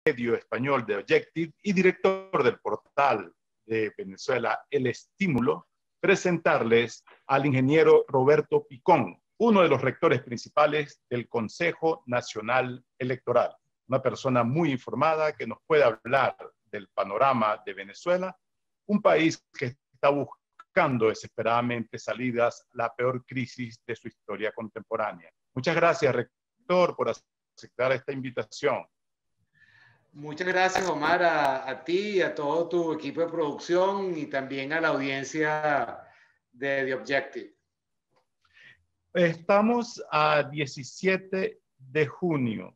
medio español de Objective y director del portal de Venezuela El Estímulo, presentarles al ingeniero Roberto Picón, uno de los rectores principales del Consejo Nacional Electoral, una persona muy informada que nos puede hablar del panorama de Venezuela, un país que está buscando desesperadamente salidas a la peor crisis de su historia contemporánea. Muchas gracias, rector, por aceptar esta invitación. Muchas gracias, Omar, a ti y a todo tu equipo de producción y también a la audiencia de The Objective. Estamos a 17 de junio.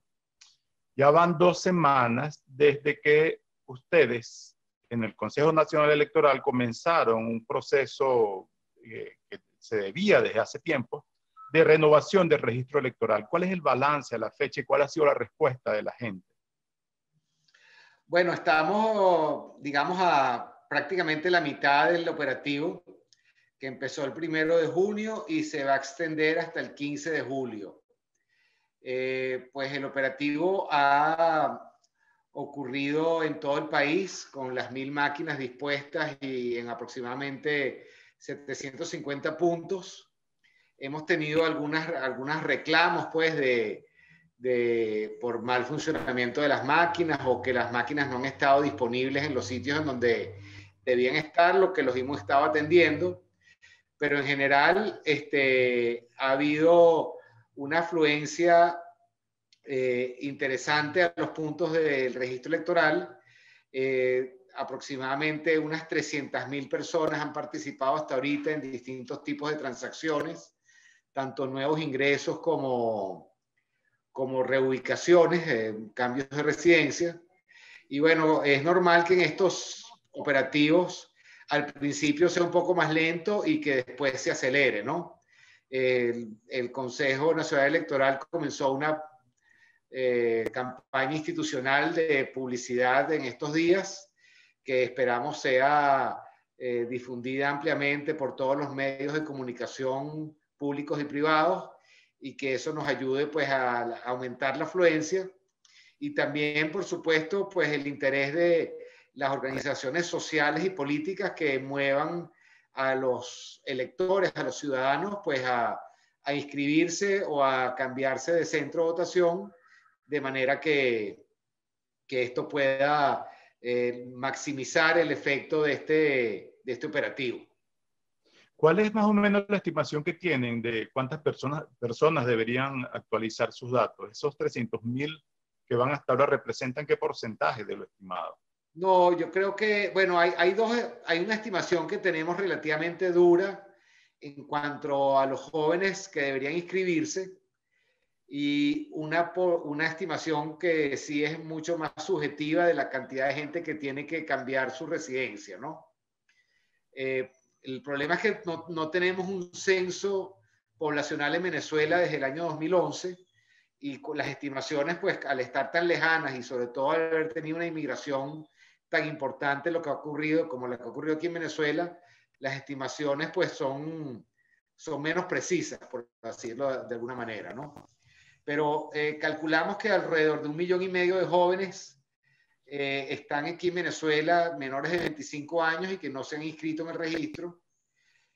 Ya van 2 semanas desde que ustedes en el Consejo Nacional Electoral comenzaron un proceso que se debía desde hace tiempo de renovación del registro electoral. ¿Cuál es el balance a la fecha y cuál ha sido la respuesta de la gente? Bueno, estamos, digamos, a prácticamente la mitad del operativo que empezó el 1 de junio y se va a extender hasta el 15 de julio. Pues el operativo ha ocurrido en todo el país con las 1000 máquinas dispuestas y en aproximadamente 750 puntos. Hemos tenido algunas reclamos pues por mal funcionamiento de las máquinas o que las máquinas no han estado disponibles en los sitios en donde debían estar, lo que los hemos estado atendiendo. Pero en general ha habido una afluencia interesante a los puntos del registro electoral. Aproximadamente unas 300.000 personas han participado hasta ahorita en distintos tipos de transacciones, tanto nuevos ingresos como reubicaciones, cambios de residencia. Y bueno, es normal que en estos operativos al principio sea un poco más lento y que después se acelere, ¿no? El Consejo Nacional Electoral comenzó una campaña institucional de publicidad en estos días que esperamos sea difundida ampliamente por todos los medios de comunicación públicos y privados y que eso nos ayude pues a aumentar la afluencia y también, por supuesto, pues el interés de las organizaciones sociales y políticas que muevan a los electores, a los ciudadanos, pues a inscribirse o a cambiarse de centro de votación de manera que esto pueda maximizar el efecto de este operativo. ¿Cuál es más o menos la estimación que tienen de cuántas personas deberían actualizar sus datos? Esos 300.000 que van hasta ahora representan ¿qué porcentaje de lo estimado? No, yo creo que, bueno, hay una estimación que tenemos relativamente dura en cuanto a los jóvenes que deberían inscribirse y una estimación que sí es mucho más subjetiva de la cantidad de gente que tiene que cambiar su residencia, ¿no? El problema es que no tenemos un censo poblacional en Venezuela desde el año 2011 y con las estimaciones, pues al estar tan lejanas y sobre todo al haber tenido una inmigración tan importante lo que ha ocurrido, como lo que ha ocurrido aquí en Venezuela, las estimaciones pues son menos precisas, por decirlo de alguna manera, ¿no? Pero calculamos que alrededor de 1,5 millones de jóvenes están aquí en Venezuela menores de 25 años y que no se han inscrito en el registro.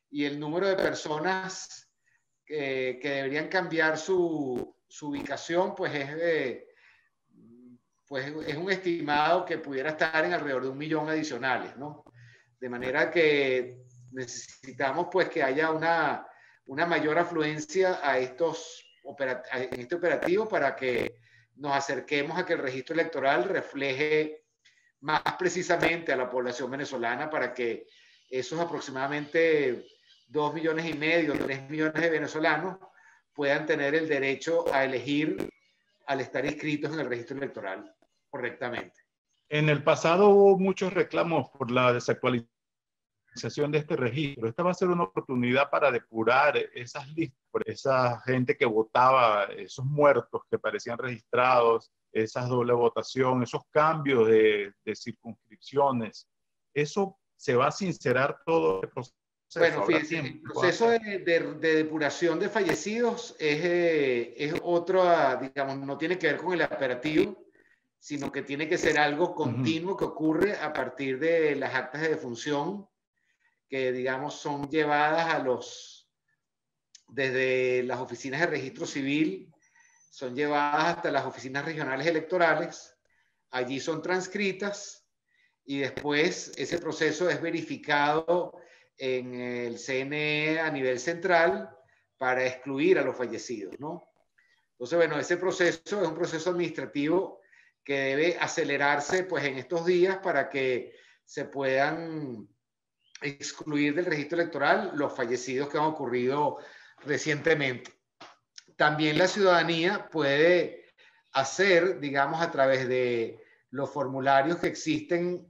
Y el número de personas que deberían cambiar su ubicación, pues es un estimado que pudiera estar en alrededor de 1 millón adicionales, ¿no? De manera que necesitamos pues que haya una mayor afluencia en este operativo para que nos acerquemos a que el registro electoral refleje más precisamente a la población venezolana para que esos aproximadamente 2,5 millones, 3 millones de venezolanos puedan tener el derecho a elegir al estar inscritos en el registro electoral correctamente. En el pasado hubo muchos reclamos por la desactualización de este registro. Esta va a ser una oportunidad para depurar esas listas, por esa gente que votaba, esos muertos que parecían registrados, esas doble votación, esos cambios de circunscripciones. Eso se va a sincerar todo el proceso. Bueno, fíjense, el proceso de depuración de fallecidos es otro, digamos, no tiene que ver con el operativo, sino que tiene que ser algo continuo que ocurre a partir de las actas de defunción que, digamos, son llevadas desde las oficinas de registro civil, son llevadas hasta las oficinas regionales electorales, allí son transcritas y después ese proceso es verificado en el CNE a nivel central para excluir a los fallecidos, ¿no? Entonces, bueno, ese proceso es un proceso administrativo que debe acelerarse pues en estos días para que se puedan excluir del registro electoral los fallecidos que han ocurrido recientemente. También la ciudadanía puede hacer, digamos, a través de los formularios que existen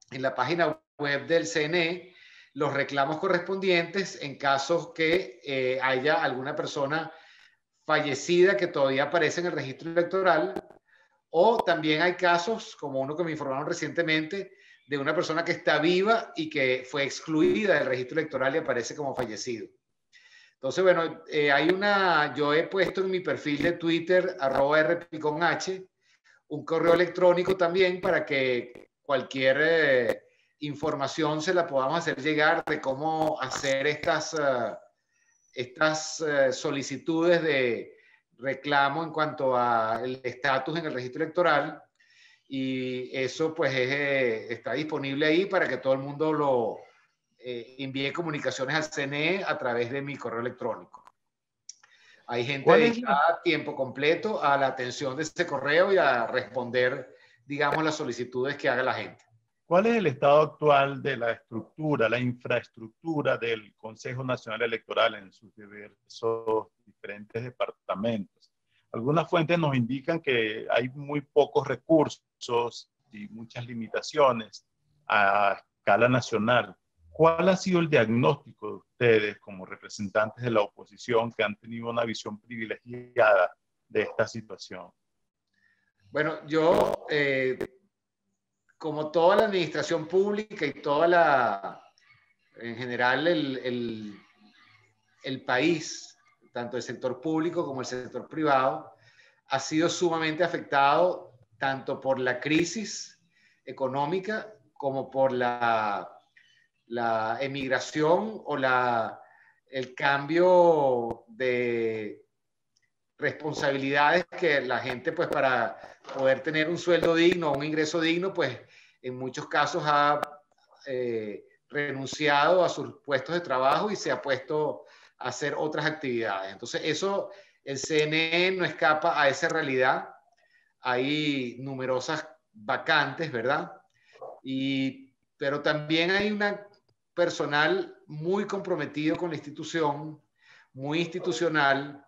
en la página web del CNE, los reclamos correspondientes en casos que haya alguna persona fallecida que todavía aparece en el registro electoral, o también hay casos, como uno que me informaron recientemente, de una persona que está viva y que fue excluida del registro electoral y aparece como fallecido. Entonces, bueno, yo he puesto en mi perfil de Twitter, @rpiconh, un correo electrónico también para que cualquier información se la podamos hacer llegar de cómo hacer estas solicitudes de reclamo en cuanto al estatus en el registro electoral, y eso pues está disponible ahí para que todo el mundo lo envíe comunicaciones al CNE a través de mi correo electrónico. Hay gente dedicada a tiempo completo a la atención de ese correo y a responder, digamos, las solicitudes que haga la gente. ¿Cuál es el estado actual de la estructura, la infraestructura del Consejo Nacional Electoral en sus diversos diferentes departamentos? Algunas fuentes nos indican que hay muy pocos recursos y muchas limitaciones a escala nacional. ¿Cuál ha sido el diagnóstico de ustedes como representantes de la oposición que han tenido una visión privilegiada de esta situación? Bueno, yo, como toda la administración pública y en general el país, tanto el sector público como el sector privado, ha sido sumamente afectado tanto por la crisis económica como por la emigración o el cambio de responsabilidades que la gente, pues, para poder tener un sueldo digno, un ingreso digno, pues en muchos casos ha renunciado a sus puestos de trabajo y se ha puesto a hacer otras actividades. Entonces, eso, el CNE no escapa a esa realidad. Hay numerosas vacantes, ¿verdad? Pero también hay un personal muy comprometido con la institución, muy institucional,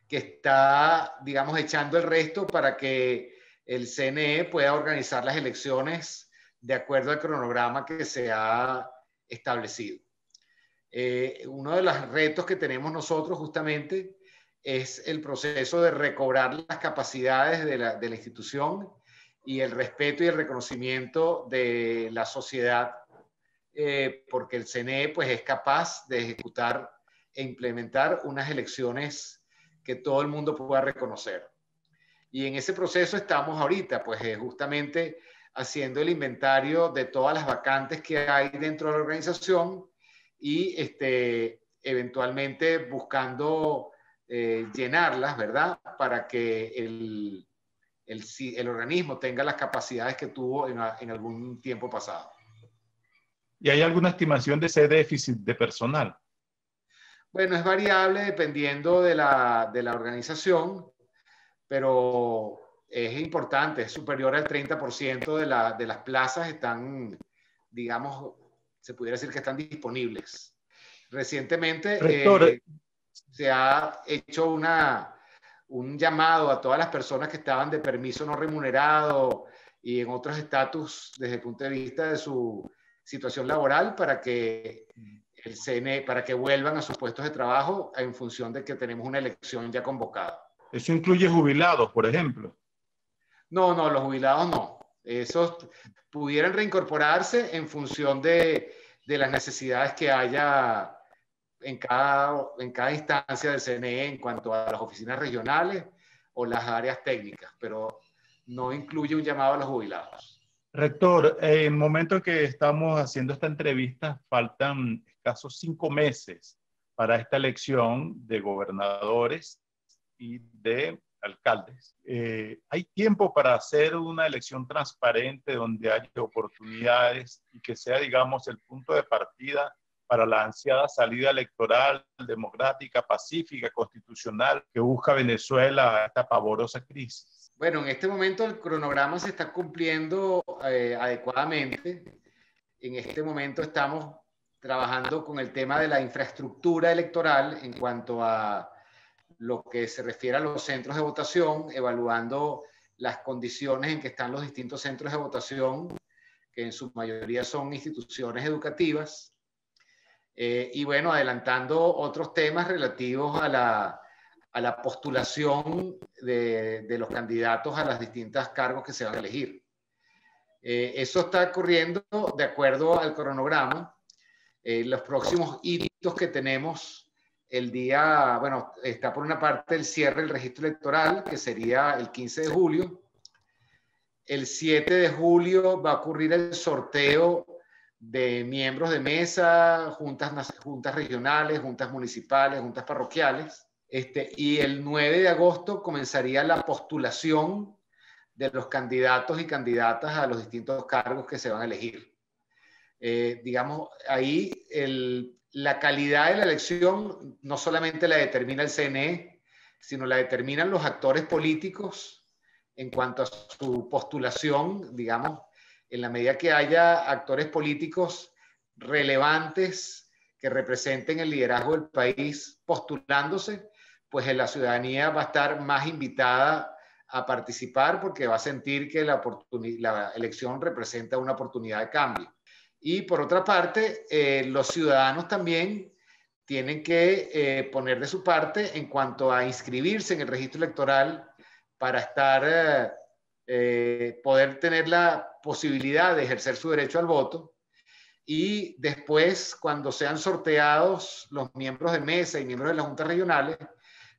que está, digamos, echando el resto para que el CNE pueda organizar las elecciones de acuerdo al cronograma que se ha establecido. Uno de los retos que tenemos nosotros justamente es el proceso de recobrar las capacidades de la institución y el respeto y el reconocimiento de la sociedad, porque el CNE pues, es capaz de ejecutar e implementar unas elecciones que todo el mundo pueda reconocer. Y en ese proceso estamos ahorita, pues justamente haciendo el inventario de todas las vacantes que hay dentro de la organización y eventualmente buscando llenarlas, ¿verdad? Para que el organismo tenga las capacidades que tuvo en algún tiempo pasado. ¿Y hay alguna estimación de ese déficit de personal? Bueno, es variable dependiendo de la organización, pero es importante, es superior al 30% de las plazas están, digamos, se pudiera decir que están disponibles. Recientemente se ha hecho un llamado a todas las personas que estaban de permiso no remunerado y en otros estatus desde el punto de vista de su situación laboral para que el CNE, para que vuelvan a sus puestos de trabajo en función de que tenemos una elección ya convocada. ¿Eso incluye jubilados, por ejemplo? No, los jubilados no. Esos pudieran reincorporarse en función de las necesidades que haya en cada instancia del CNE en cuanto a las oficinas regionales o las áreas técnicas, pero no incluye un llamado a los jubilados. Rector, en el momento que estamos haciendo esta entrevista, faltan escasos 5 meses para esta elección de gobernadores y de alcaldes. ¿Hay tiempo para hacer una elección transparente donde haya oportunidades y que sea, digamos, el punto de partida para la ansiada salida electoral, democrática, pacífica, constitucional que busca Venezuela a esta pavorosa crisis? Bueno, en este momento el cronograma se está cumpliendo adecuadamente. En este momento estamos trabajando con el tema de la infraestructura electoral en cuanto a lo que se refiere a los centros de votación, evaluando las condiciones en que están los distintos centros de votación, que en su mayoría son instituciones educativas. Y bueno, adelantando otros temas relativos a la postulación de los candidatos a los distintos cargos que se van a elegir. Eso está ocurriendo de acuerdo al cronograma. Los próximos hitos que tenemos el día, bueno, está por una parte el cierre del registro electoral, que sería el 15 de julio. El 7 de julio va a ocurrir el sorteo de miembros de mesa, juntas regionales, juntas municipales, juntas parroquiales. Y el 9 de agosto comenzaría la postulación de los candidatos y candidatas a los distintos cargos que se van a elegir. Digamos, ahí la calidad de la elección no solamente la determina el CNE, sino la determinan los actores políticos en cuanto a su postulación, digamos, en la medida que haya actores políticos relevantes que representen el liderazgo del país postulándose, pues la ciudadanía va a estar más invitada a participar porque va a sentir que la elección representa una oportunidad de cambio. Y por otra parte, los ciudadanos también tienen que poner de su parte en cuanto a inscribirse en el registro electoral para poder tener la posibilidad de ejercer su derecho al voto. Y después, cuando sean sorteados los miembros de mesa y miembros de las juntas regionales,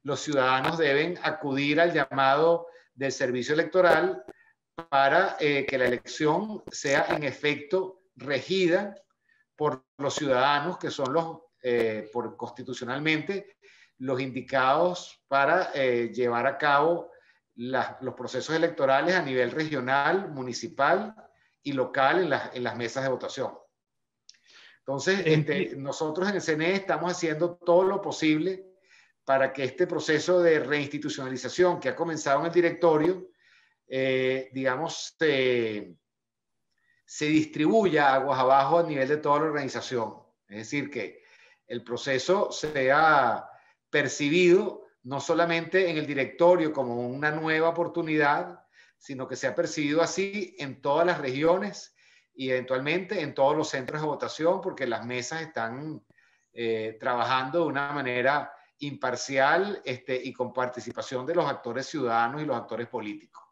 los ciudadanos deben acudir al llamado del servicio electoral para que la elección sea en efecto regida por los ciudadanos que son constitucionalmente los indicados para llevar a cabo los procesos electorales a nivel regional, municipal y local en las mesas de votación. Entonces, nosotros en el CNE estamos haciendo todo lo posible para que este proceso de reinstitucionalización que ha comenzado en el directorio, digamos, se distribuya aguas abajo a nivel de toda la organización. Es decir, que el proceso sea percibido no solamente en el directorio como una nueva oportunidad, sino que sea percibido así en todas las regiones y eventualmente en todos los centros de votación, porque las mesas están trabajando de una manera imparcial y con participación de los actores ciudadanos y los actores políticos.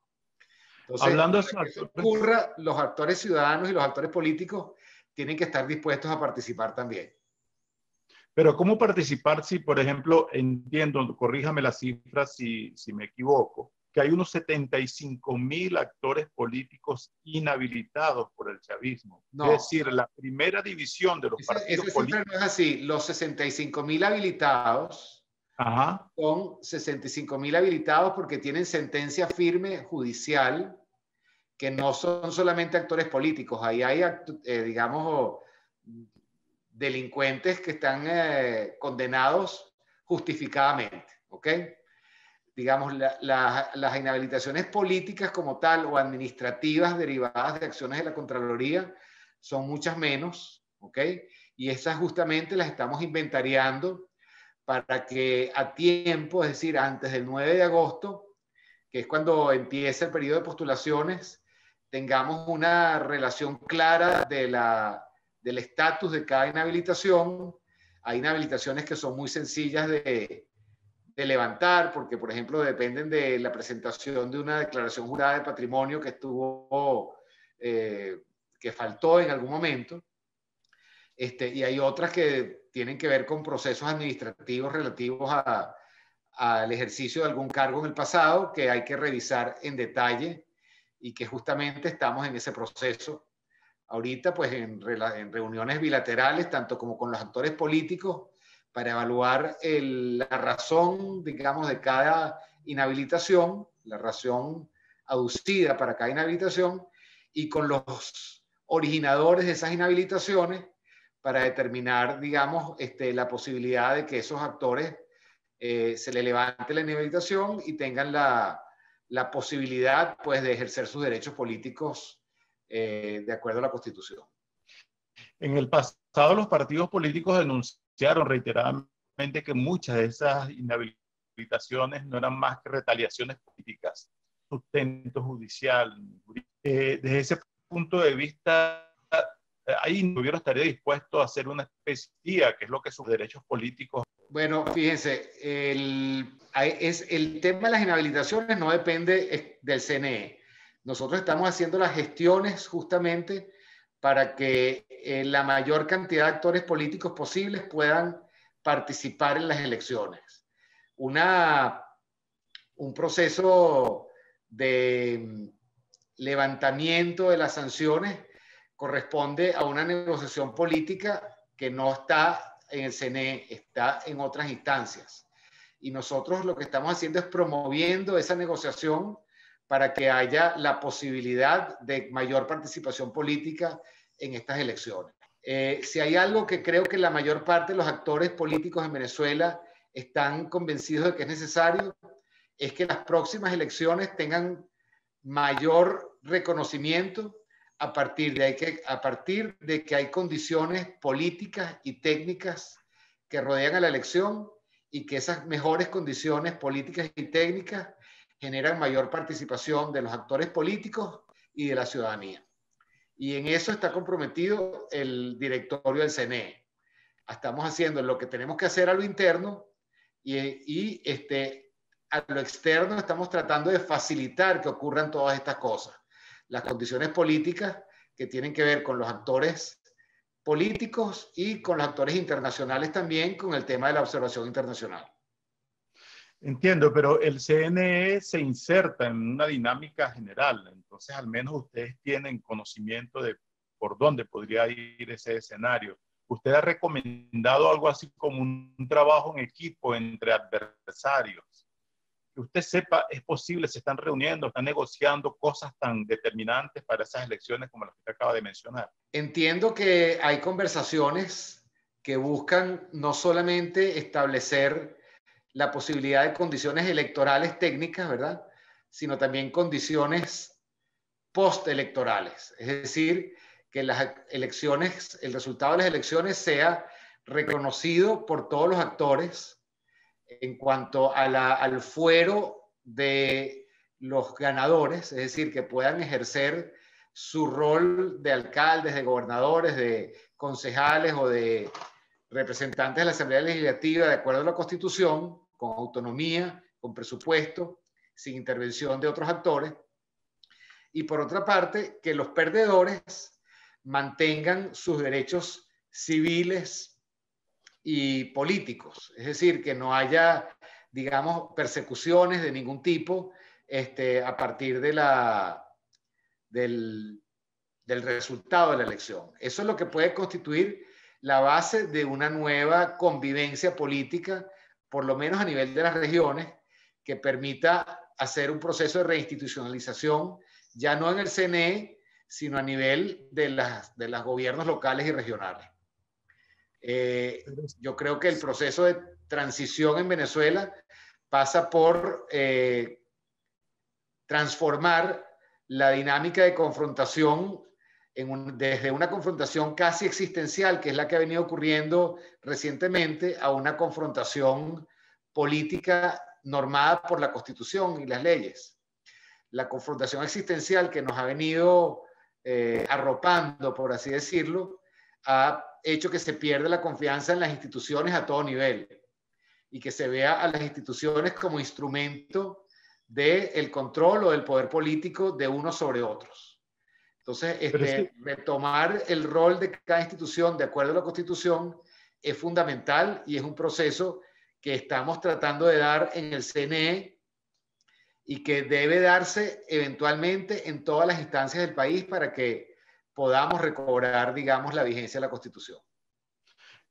Entonces, hablando para que eso ocurra, los actores ciudadanos y los actores políticos tienen que estar dispuestos a participar también. Pero ¿cómo participar si, por ejemplo, entiendo, corríjame las cifras si me equivoco, que hay unos 75,000 actores políticos inhabilitados por el chavismo? No. Es decir, la primera división de los partidos políticos. No es así. Los 65,000 habilitados son 65,000 habilitados porque tienen sentencia firme judicial, que no son solamente actores políticos. Ahí hay, digamos, delincuentes que están condenados justificadamente, ¿ok? Digamos, las inhabilitaciones políticas como tal o administrativas derivadas de acciones de la Contraloría son muchas menos, ¿ok? Y esas justamente las estamos inventariando para que a tiempo, es decir, antes del 9 de agosto, que es cuando empieza el periodo de postulaciones, tengamos una relación clara del estatus de cada inhabilitación. Hay inhabilitaciones que son muy sencillas de levantar, porque, por ejemplo, dependen de la presentación de una declaración jurada de patrimonio que que faltó en algún momento. Y hay otras que tienen que ver con procesos administrativos relativos al ejercicio de algún cargo en el pasado que hay que revisar en detalle y que justamente estamos en ese proceso. Ahorita, pues en reuniones bilaterales, tanto como con los actores políticos, para evaluar la razón, digamos, de cada inhabilitación, la razón aducida para cada inhabilitación, y con los originadores de esas inhabilitaciones para determinar, digamos, la posibilidad de que esos actores se le levante la inhabilitación y tengan la posibilidad, pues, de ejercer sus derechos políticos de acuerdo a la Constitución. En el pasado, los partidos políticos denunciaron reiteradamente que muchas de esas inhabilitaciones no eran más que retaliaciones políticas, sustento judicial. Desde ese punto de vista, ahí el gobierno estaría dispuesto a hacer una especie de que es lo que sus derechos políticos. Bueno, fíjense, el tema de las inhabilitaciones no depende del CNE. Nosotros estamos haciendo las gestiones justamente para que la mayor cantidad de actores políticos posibles puedan participar en las elecciones. Un proceso de levantamiento de las sanciones corresponde a una negociación política que no está en el CNE, está en otras instancias. Y nosotros lo que estamos haciendo es promoviendo esa negociación para que haya la posibilidad de mayor participación política en estas elecciones. Si hay algo que creo que la mayor parte de los actores políticos en Venezuela están convencidos de que es necesario, es que las próximas elecciones tengan mayor reconocimiento a partir de que hay condiciones políticas y técnicas que rodean a la elección y que esas mejores condiciones políticas y técnicas generan mayor participación de los actores políticos y de la ciudadanía. Y en eso está comprometido el directorio del CNE. Estamos haciendo lo que tenemos que hacer a lo interno y a lo externo estamos tratando de facilitar que ocurran todas estas cosas. Las condiciones políticas que tienen que ver con los actores políticos y con los actores internacionales también, con el tema de la observación internacional. Entiendo, pero el CNE se inserta en una dinámica general, entonces al menos ustedes tienen conocimiento de por dónde podría ir ese escenario. ¿Usted ha recomendado algo así como un trabajo en equipo entre adversarios? Que usted sepa, es posible, se están reuniendo, están negociando cosas tan determinantes para esas elecciones como las que usted acaba de mencionar. Entiendo que hay conversaciones que buscan no solamente establecer la posibilidad de condiciones electorales técnicas, ¿verdad?, sino también condiciones postelectorales. Es decir, que las elecciones, el resultado de las elecciones sea reconocido por todos los actores en cuanto a al fuero de los ganadores, es decir, que puedan ejercer su rol de alcaldes, de gobernadores, de concejales o de representantes de la Asamblea Legislativa de acuerdo a la Constitución, con autonomía, con presupuesto, sin intervención de otros actores. Y por otra parte, que los perdedores mantengan sus derechos civiles y políticos. Es decir, que no haya, digamos, persecuciones de ningún tipo a partir de del resultado de la elección. Eso es lo que puede constituir la base de una nueva convivencia política, por lo menos a nivel de las regiones, que permita hacer un proceso de reinstitucionalización, ya no en el CNE, sino a nivel de los gobiernos locales y regionales. Yo creo que el proceso de transición en Venezuela pasa por transformar la dinámica de confrontación desde una confrontación casi existencial, que es la que ha venido ocurriendo recientemente, a una confrontación política normada por la Constitución y las leyes. La confrontación existencial que nos ha venido arropando, por así decirlo, ha hecho que se pierda la confianza en las instituciones a todo nivel y que se vea a las instituciones como instrumento del control o del poder político de unos sobre otros. Entonces, retomar el rol de cada institución de acuerdo a la Constitución es fundamental y es un proceso que estamos tratando de dar en el CNE y que debe darse eventualmente en todas las instancias del país para que podamos recobrar, digamos, la vigencia de la Constitución.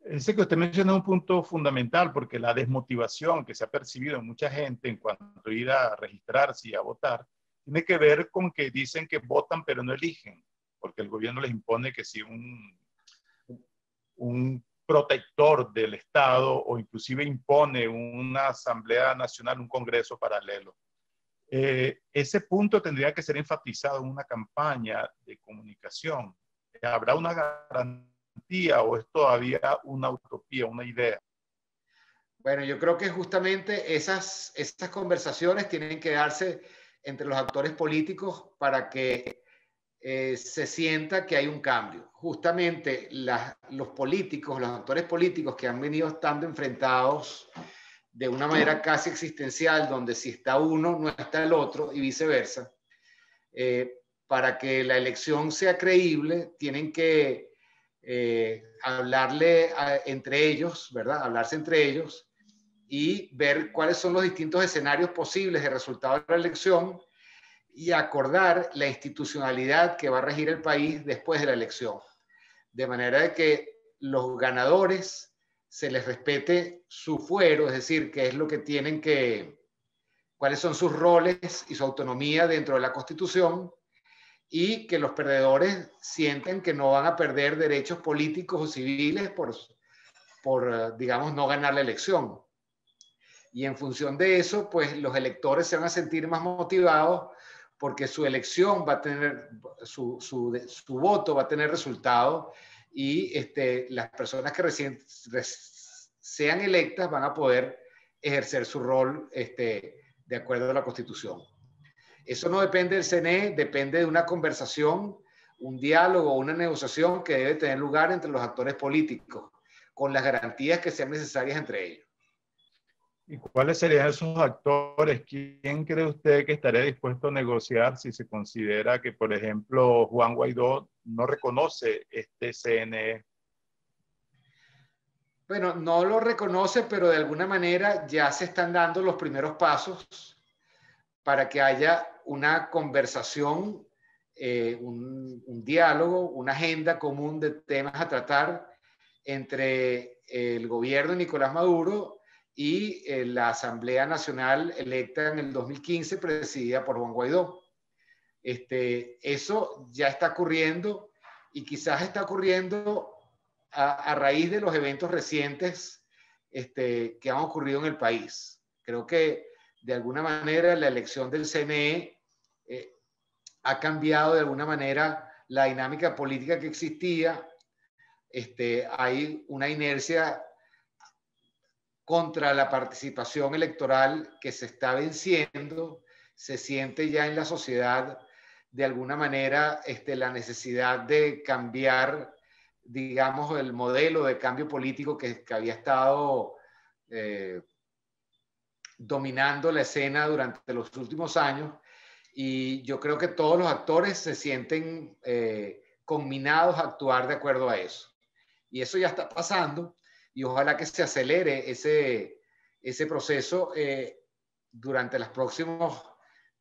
Ese que usted menciona es un punto fundamental porque la desmotivación que se ha percibido en mucha gente en cuanto a ir a registrarse y a votar tiene que ver con que dicen que votan pero no eligen, porque el gobierno les impone que si un protector del Estado o inclusive impone una Asamblea Nacional, un Congreso paralelo. Ese punto tendría que ser enfatizado en una campaña de comunicación. ¿Habrá una garantía o es todavía una utopía, una idea? Bueno, yo creo que justamente esas conversaciones tienen que darse entre los actores políticos para que se sienta que hay un cambio. Justamente los políticos, los actores políticos que han venido estando enfrentados de una manera casi existencial, donde si está uno, no está el otro y viceversa, para que la elección sea creíble, tienen que hablarle entre ellos, ¿verdad? Hablarse entre ellos y ver cuáles son los distintos escenarios posibles de resultado de la elección y acordar la institucionalidad que va a regir el país después de la elección. De manera de que los ganadores se les respete su fuero, es decir, qué es lo que tienen que, cuáles son sus roles y su autonomía dentro de la Constitución, y que los perdedores sienten que no van a perder derechos políticos o civiles por digamos, no ganar la elección. Y en función de eso, pues los electores se van a sentir más motivados porque su elección va a tener, su voto va a tener resultado y las personas que recién sean electas van a poder ejercer su rol de acuerdo a la Constitución. Eso no depende del CNE, depende de una conversación, un diálogo, una negociación que debe tener lugar entre los actores políticos, con las garantías que sean necesarias entre ellos. ¿Y cuáles serían esos actores? ¿Quién cree usted que estaría dispuesto a negociar si se considera que, por ejemplo, Juan Guaidó no reconoce este CNE? Bueno, no lo reconoce, pero de alguna manera ya se están dando los primeros pasos para que haya una conversación, un diálogo, una agenda común de temas a tratar entre el gobierno de Nicolás Maduro y la Asamblea Nacional electa en el 2015, presidida por Juan Guaidó. Eso ya está ocurriendo y quizás está ocurriendo a raíz de los eventos recientes que han ocurrido en el país. Creo que de alguna manera la elección del CNE ha cambiado de alguna manera la dinámica política que existía. Hay una inercia contra la participación electoral que se está venciendo, se siente ya en la sociedad de alguna manera la necesidad de cambiar, digamos, el modelo de cambio político que había estado dominando la escena durante los últimos años, y yo creo que todos los actores se sienten conminados a actuar de acuerdo a eso. Y eso ya está pasando y ojalá que se acelere ese proceso durante los próximos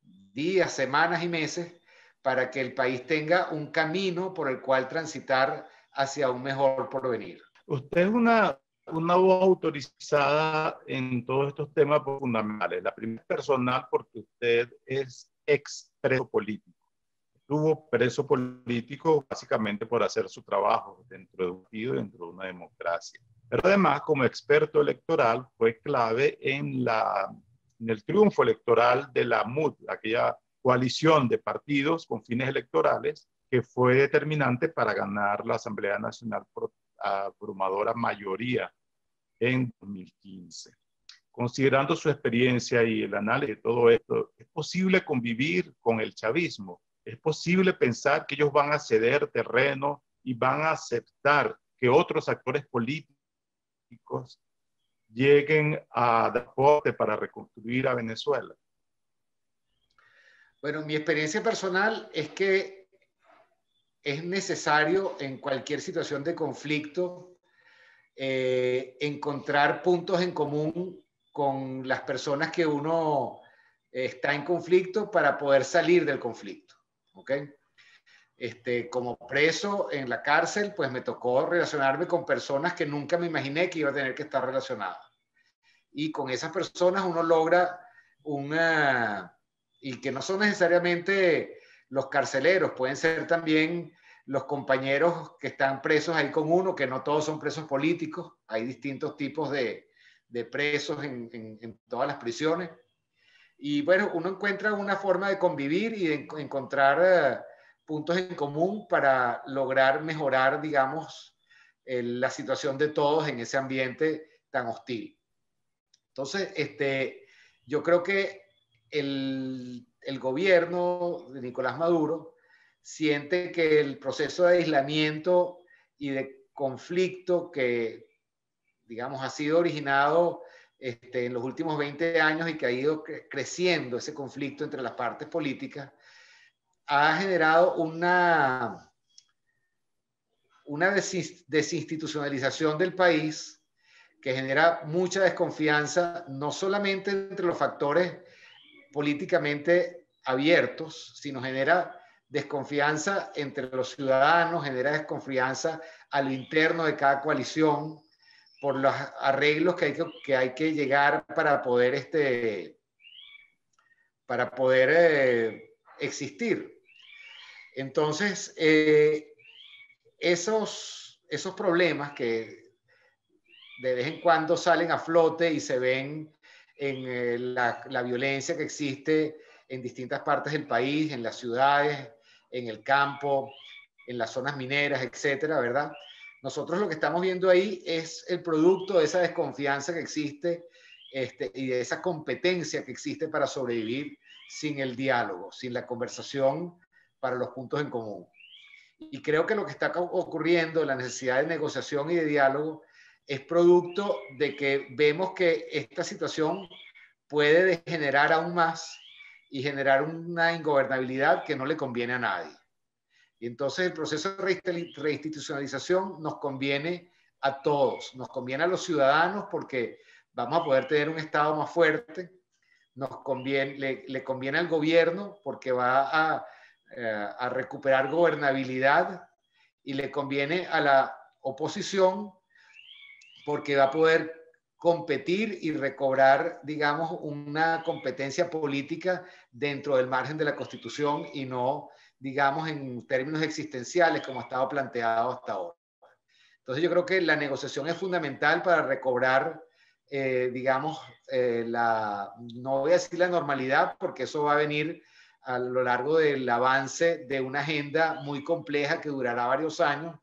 días, semanas y meses para que el país tenga un camino por el cual transitar hacia un mejor porvenir. Usted es una voz autorizada en todos estos temas fundamentales. La primera personal porque usted es expreso político. Estuvo preso político básicamente por hacer su trabajo dentro de un partido, dentro de una democracia. Pero además, como experto electoral, fue clave en el triunfo electoral de la MUD, aquella coalición de partidos con fines electorales que fue determinante para ganar la Asamblea Nacional por abrumadora mayoría en 2015. Considerando su experiencia y el análisis de todo esto, ¿es posible convivir con el chavismo? ¿Es posible pensar que ellos van a ceder terreno y van a aceptar que otros actores políticos lleguen a dar aporte para reconstruir a Venezuela? Bueno, mi experiencia personal es que es necesario en cualquier situación de conflicto encontrar puntos en común con las personas que uno está en conflicto para poder salir del conflicto. ¿Ok? Como preso en la cárcel, pues me tocó relacionarme con personas que nunca me imaginé que iba a tener que estar relacionada. Y con esas personas uno logra y que no son necesariamente los carceleros, pueden ser también los compañeros que están presos ahí con uno, que no todos son presos políticos, hay distintos tipos de presos en todas las prisiones. Y bueno, uno encuentra una forma de convivir y de encontrar puntos en común para lograr mejorar, digamos, la situación de todos en ese ambiente tan hostil. Entonces, yo creo que el gobierno de Nicolás Maduro siente que el proceso de aislamiento y de conflicto que, digamos, ha sido originado en los últimos 20 años y que ha ido creciendo ese conflicto entre las partes políticas, ha generado una desinstitucionalización del país que genera mucha desconfianza, no solamente entre los factores políticamente abiertos, sino genera desconfianza entre los ciudadanos, genera desconfianza a lo interno de cada coalición por los arreglos que hay que llegar para poder, existir. Entonces, esos problemas que de vez en cuando salen a flote y se ven en la violencia que existe en distintas partes del país, en las ciudades, en el campo, en las zonas mineras, etcétera, ¿verdad? Nosotros lo que estamos viendo ahí es el producto de esa desconfianza que existe y de esa competencia que existe para sobrevivir sin el diálogo, sin la conversación para los puntos en común. Y creo que lo que está ocurriendo, la necesidad de negociación y de diálogo, es producto de que vemos que esta situación puede degenerar aún más y generar una ingobernabilidad que no le conviene a nadie. Y entonces el proceso de reinstitucionalización nos conviene a todos, nos conviene a los ciudadanos porque vamos a poder tener un Estado más fuerte, le conviene al gobierno porque va a recuperar gobernabilidad y le conviene a la oposición porque va a poder competir y recobrar, digamos, una competencia política dentro del margen de la Constitución y no, digamos, en términos existenciales como ha estado planteado hasta ahora. Entonces yo creo que la negociación es fundamental para recobrar, digamos, no voy a decir la normalidad, porque eso va a venir a lo largo del avance de una agenda muy compleja que durará varios años,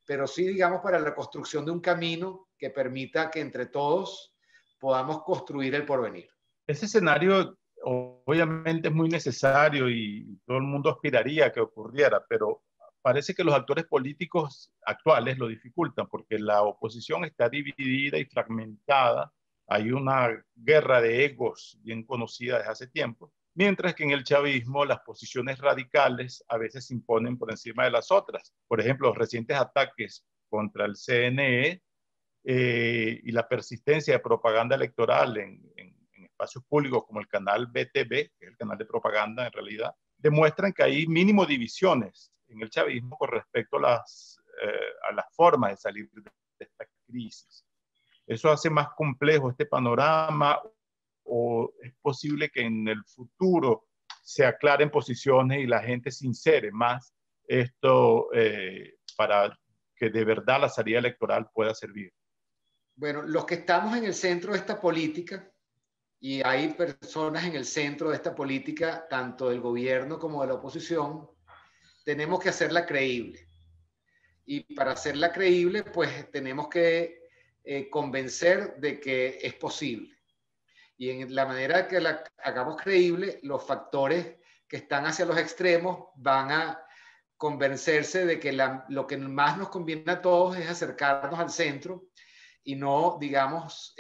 pero sí, digamos, para la construcción de un camino que permita que entre todos podamos construir el porvenir. Ese escenario obviamente es muy necesario y todo el mundo aspiraría a que ocurriera, pero parece que los actores políticos actuales lo dificultan porque la oposición está dividida y fragmentada. Hay una guerra de egos bien conocida desde hace tiempo, mientras que en el chavismo las posiciones radicales a veces se imponen por encima de las otras. Por ejemplo, los recientes ataques contra el CNE y la persistencia de propaganda electoral en espacios públicos como el canal BTV, que es el canal de propaganda en realidad, demuestran que hay mínimo divisiones en el chavismo con respecto a las formas de salir de esta crisis. ¿Eso hace más complejo este panorama o es posible que en el futuro se aclaren posiciones y la gente sincere más esto para que de verdad la salida electoral pueda servir? Bueno, los que estamos en el centro de esta política, y hay personas en el centro de esta política, tanto del gobierno como de la oposición, tenemos que hacerla creíble. Y para hacerla creíble, pues tenemos que convencer de que es posible. Y en la manera que la hagamos creíble, los factores que están hacia los extremos van a convencerse de que lo que más nos conviene a todos es acercarnos al centro y no, digamos,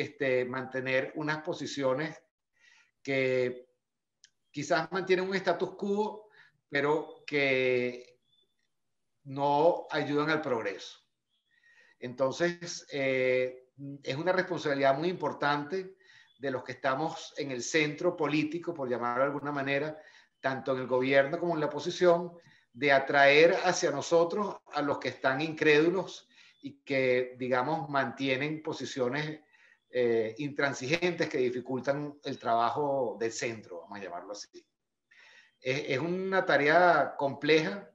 mantener unas posiciones que quizás mantienen un status quo, pero que no ayudan al progreso. Entonces, es una responsabilidad muy importante de los que estamos en el centro político, por llamarlo de alguna manera, tanto en el gobierno como en la oposición, de atraer hacia nosotros a los que están incrédulos y que, digamos, mantienen posiciones intransigentes que dificultan el trabajo del centro, vamos a llamarlo así. Es una tarea compleja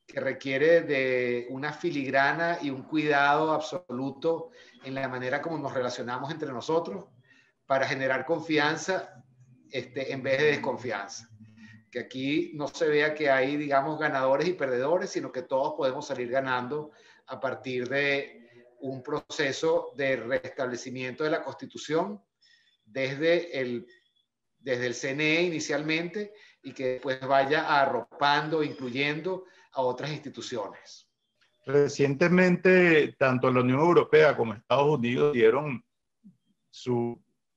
que requiere de una filigrana y un cuidado absoluto en la manera como nos relacionamos entre nosotros para generar confianza en vez de desconfianza. Que aquí no se vea que hay, digamos, ganadores y perdedores, sino que todos podemos salir ganando a partir de un proceso de restablecimiento de la Constitución desde el CNE inicialmente y que después vaya arropando, incluyendo a otras instituciones. Recientemente, tanto la Unión Europea como Estados Unidos dieron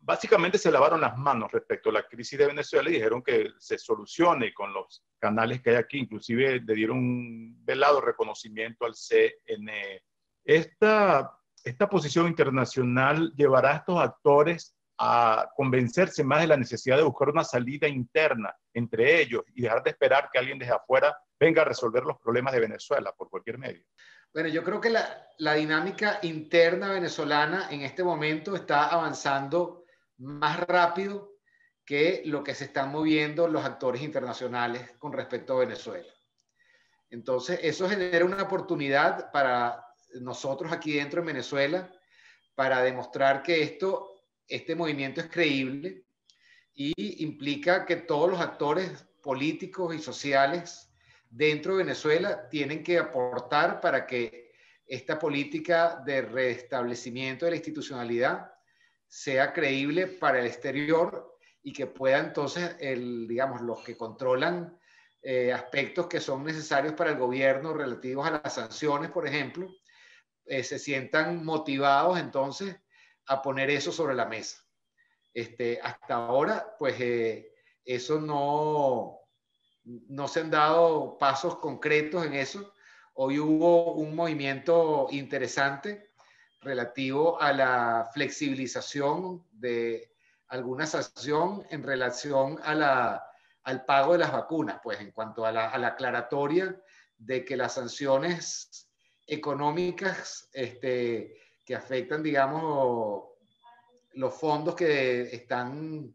básicamente se lavaron las manos respecto a la crisis de Venezuela y dijeron que se solucione con los canales que hay aquí. Inclusive le dieron un velado reconocimiento al CNE. Esta posición internacional llevará a estos actores a convencerse más de la necesidad de buscar una salida interna entre ellos y dejar de esperar que alguien desde afuera venga a resolver los problemas de Venezuela por cualquier medio. Bueno, yo creo que la dinámica interna venezolana en este momento está avanzando más rápido que lo que se están moviendo los actores internacionales con respecto a Venezuela. Entonces, eso genera una oportunidad para nosotros aquí dentro en Venezuela para demostrar que este movimiento es creíble y implica que todos los actores políticos y sociales dentro de Venezuela tienen que aportar para que esta política de restablecimiento de la institucionalidad sea creíble para el exterior y que pueda entonces, digamos, los que controlan aspectos que son necesarios para el gobierno relativos a las sanciones, por ejemplo, se sientan motivados entonces a poner eso sobre la mesa. Hasta ahora, pues eso no se han dado pasos concretos en eso. Hoy hubo un movimiento interesante relativo a la flexibilización de alguna sanción en relación al pago de las vacunas, pues en cuanto a la aclaratoria de que las sanciones económicas que afectan, digamos, los fondos que están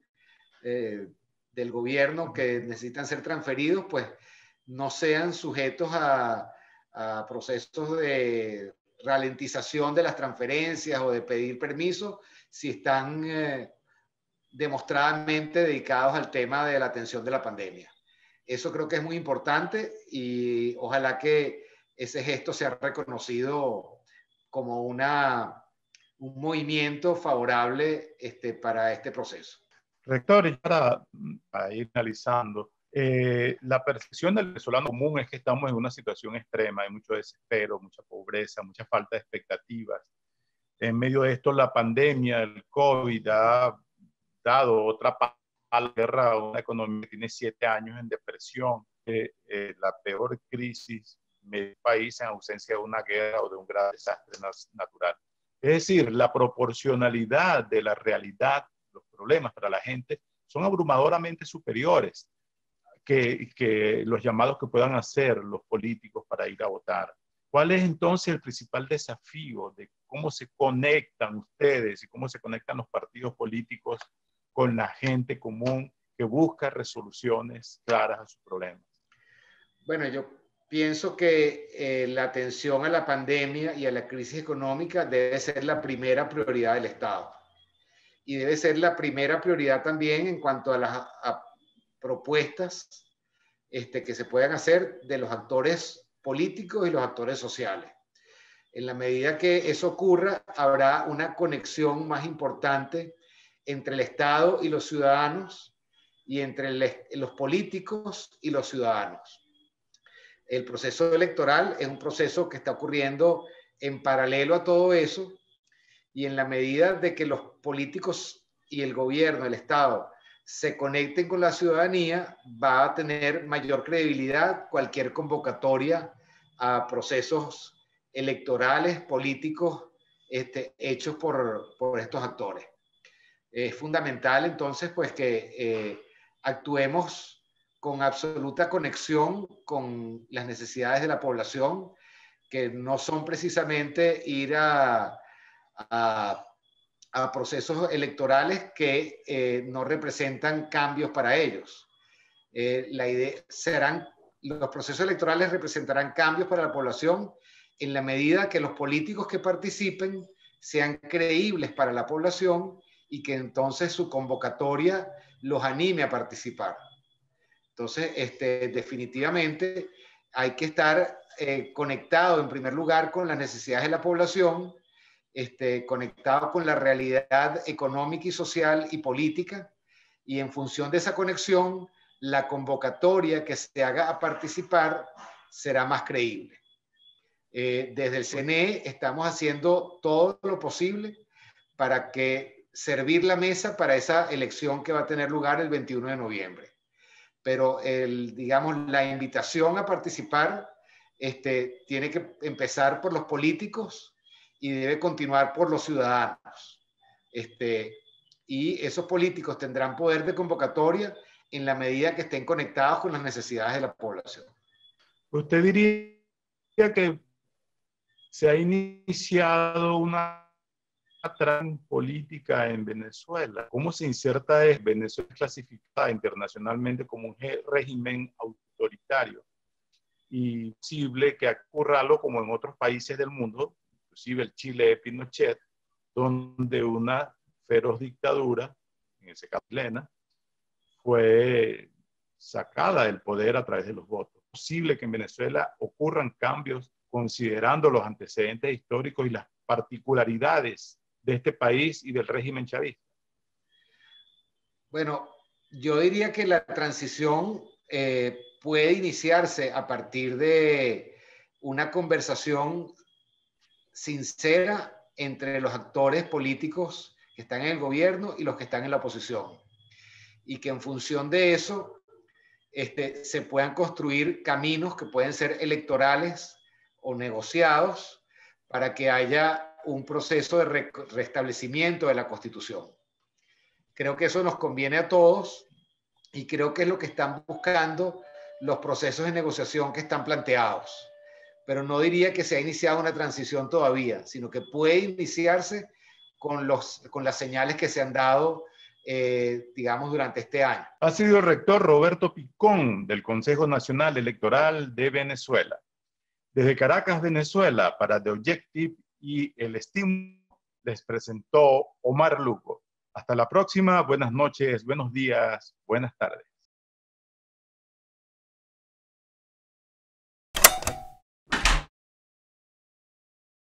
del gobierno que necesitan ser transferidos, pues no sean sujetos a procesos de ralentización de las transferencias o de pedir permiso si están demostradamente dedicados al tema de la atención de la pandemia. Eso creo que es muy importante y ojalá que ese gesto sea reconocido como un movimiento favorable para este proceso. Rector, y para ir analizando, la percepción del venezolano común es que estamos en una situación extrema, hay mucho desespero, mucha pobreza, mucha falta de expectativas. En medio de esto, la pandemia, el COVID, ha dado otra pala a la guerra a una economía que tiene 7 años en depresión, la peor crisis del país en ausencia de una guerra o de un grave desastre natural. Es decir, la proporcionalidad de la realidad, los problemas para la gente, son abrumadoramente superiores que los llamados que puedan hacer los políticos para ir a votar. ¿Cuál es entonces el principal desafío de cómo se conectan ustedes y cómo se conectan los partidos políticos con la gente común que busca resoluciones claras a sus problemas? Bueno, yo pienso que la atención a la pandemia y a la crisis económica debe ser la primera prioridad del Estado. Y debe ser la primera prioridad también en cuanto a las propuestas que se puedan hacer de los actores políticos y los actores sociales. En la medida que eso ocurra, habrá una conexión más importante entre el Estado y los ciudadanos y entre los políticos y los ciudadanos. El proceso electoral es un proceso que está ocurriendo en paralelo a todo eso y en la medida de que los políticos y el gobierno, el Estado, se conecten con la ciudadanía, va a tener mayor credibilidad cualquier convocatoria a procesos electorales, políticos, hechos por estos actores. Es fundamental entonces pues que actuemos con absoluta conexión con las necesidades de la población, que no son precisamente ir a procesos electorales que no representan cambios para ellos. Los procesos electorales representarán cambios para la población en la medida que los políticos que participen sean creíbles para la población y que entonces su convocatoria los anime a participar. Entonces, definitivamente hay que estar conectado en primer lugar con las necesidades de la población, conectado con la realidad económica y social y política, y en función de esa conexión, la convocatoria que se haga a participar será más creíble. Desde el CNE estamos haciendo todo lo posible para que servir la mesa para esa elección que va a tener lugar el 21 de noviembre. Pero digamos, la invitación a participar tiene que empezar por los políticos y debe continuar por los ciudadanos. Y esos políticos tendrán poder de convocatoria en la medida que estén conectados con las necesidades de la población. ¿Usted diría que se ha iniciado una política en Venezuela? ¿Cómo se inserta Venezuela clasificada internacionalmente como un régimen autoritario? Y es posible que ocurra algo como en otros países del mundo, inclusive el Chile de Pinochet, donde una feroz dictadura, en ese caso chilena, fue sacada del poder a través de los votos. Es posible que en Venezuela ocurran cambios considerando los antecedentes históricos y las particularidades de este país y del régimen chavista. Bueno, yo diría que la transición puede iniciarse a partir de una conversación sincera entre los actores políticos que están en el gobierno y los que están en la oposición. Y que en función de eso se puedan construir caminos que pueden ser electorales o negociados para que haya un proceso de restablecimiento de la Constitución. Creo que eso nos conviene a todos y creo que es lo que están buscando los procesos de negociación que están planteados. Pero no diría que se ha iniciado una transición todavía, sino que puede iniciarse con las señales que se han dado, digamos, durante este año. Ha sido el rector Roberto Picón del Consejo Nacional Electoral de Venezuela. Desde Caracas, Venezuela, para The Objective y El Estímulo, les presentó Omar Luco. Hasta la próxima, buenas noches, buenos días, buenas tardes.